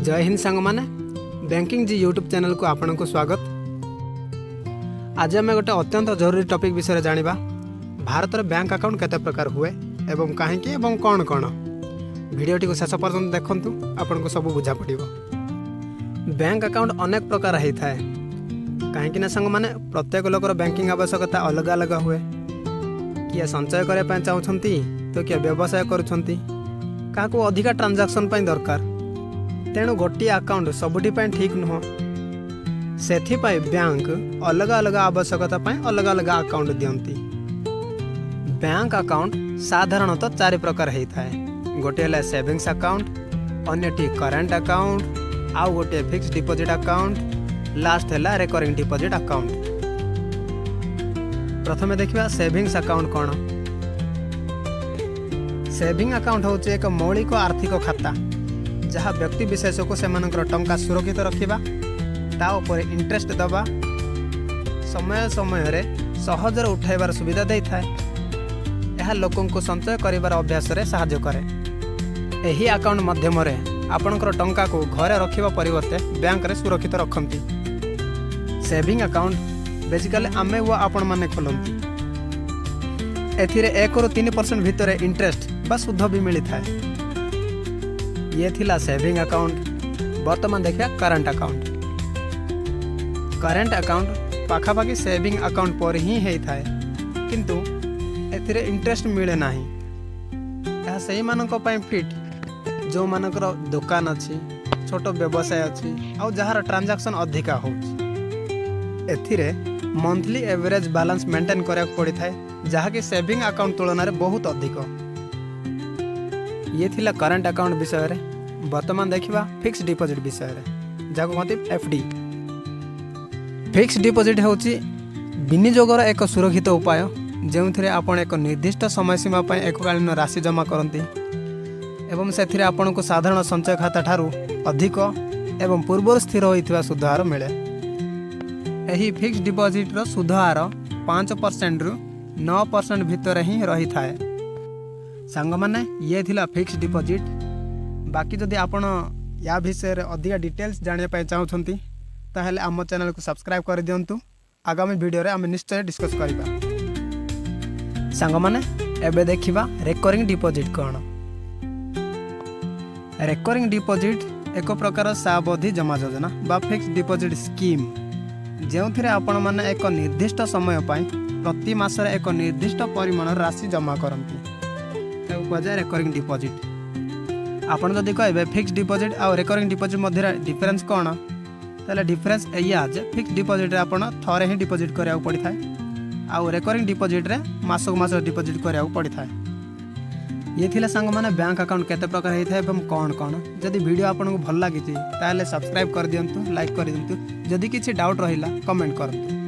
जय हिंद सांग माने बैंकिंग जी यूट्यूब चैनल को आपन को स्वागत। आज आम गोटे अत्यंत जरूरी टॉपिक विषय जानिबा। भारत में बैंक अकाउंट केते प्रकार हुए एवं कहीं एवं कौन कौन। वीडियोटी को शेष पर्यंत देखंतु आपन को सब बुझा पड़िबो। बैंक अकाउंट अनेक प्रकार होता है कहीं सांग माने प्रत्येक लोकर बैंकिंग आवश्यकता अलग अलग हुए। किए संचय करने चाहती तो किए व्यवसाय करुँच क्या अधिका ट्रांजैक्शन दरकार तेणु गोटे अकाउंट सबुठी ठीक नुह। से बैंक अलग अलग आवश्यकता अलग अलग अकाउंट दियंती। बैंक अकाउंट साधारणतः 4 प्रकार होता है। गोटे है सेविंग्स अकाउंट, अन्यटी करेंट अकाउंट, आउ गोटे फिक्स्ड डिपॉजिट अकाउंट, लास्ट है रिकरिंग डिपॉजिट अकाउंट। प्रथमे देखिबा सेविंग्स अकाउंट कौन। सेविंग अकाउंट हूँ एक मौलिक आर्थिक खाता जहाँ व्यक्ति विशेष को सेमानकर टंका सुरक्षित रखा ता उपर इंटरेस्ट दबा समय समय रे सहजर उठाइबार सुविधा दे थाए। यह लोकों को संचय करिबार अभ्यास रे सहायता करे। एही अकाउंट माध्यम रे आपनकर टंका को घरे रखिबा परिवर्ते बैंक रे सुरक्षित रखंती। सेविंग अकाउंट बेसिकली आमे व आपण माने खोलंती। एथिरे 1 ରୁ 3% भितर इंटरेस्ट बा सुध भी मिली थाए। ये थिला सेविंग अकाउंट। वर्तमान देखिया करंट अकाउंट। करंट अकाउंट पाखापाखि सेविंग अकाउंट पर ही होता है किंतु एथिरे इंटरेस्ट मिले नाही। यह सही मानक पई फिट जो मानकर दुकान अच्छी छोट व्यवसाय अच्छी आउ जहार ट्रांजैक्शन अधिका हो। एथिरे मंथली एवरेज बैलेंस मेंटेन करा पड़ी थाए जहाँकि सेविंग अकाउंट तुलना रे बहुत अधिक। ये थिला करंट अकाउंट विषय रे। वर्तमान देखिबा फिक्स्ड डिपॉजिट विषय रे जाको कहते एफडी। फिक्स्ड डिपॉजिट होची विनियोगर एक सुरक्षित उपाय जो आपण एक निर्दिष्ट समय सीमा पर एककालीन राशि जमा करती एवं से आपण को साधारण संचय खाता ठारू अधिक एवं पूर्व स्थिर होइथिबा सुध हार मिले। एही फिक्स्ड डिपॉजिट रो सुध हार 5% रु 9% भितर ही रही थाए। सांग माने ये थिला फिक्स्ड डिपॉजिट। बाकी जदि आपण या विषय अधिक डिटेल्स जानिया पाई चाहउछंती ताहेले आम चैनल को सब्सक्राइब कर दियंतु। आगामी वीडियो रे हम निश्चय डिस्कस करिबा। सांग माने एबे देखिबा रिकरिंग डिपॉजिट कोन। रिकरिंग डिपॉजिट एक प्रकार सावधि जमा योजना बा फिक्स्ड डिपॉजिट स्कीम जो आपण माने एक निर्दिष्ट समय पाई प्रति मास रे एक निर्दिष्ट परिमाण राशि जमा करंती कहुए रिकरिंग डिपॉजिट। आपन जदि कहे फिक्स्ड डिपॉजिट और रिकरिंग डिपॉजिट मध्य डिफरेंस कौन ताले डिफरेंस एया जे फिक्स्ड डिपॉजिट रे आपण थरे ही डिपॉजिट करिया पड़ी थाए आउ रिकरिंग डिपॉजिट रे मासक मास डिपॉजिट करिया पड़ी थाए। ये थिला सांग माने बैंक अकाउंट केते प्रकार होता है एवं कौन कौन। जदि वीडियो आपन को भल लागी ताले सब्सक्राइब कर दियंतु, लाइक कर दियंतु। जदि किछि डाउट रहिला कमेंट करंतु।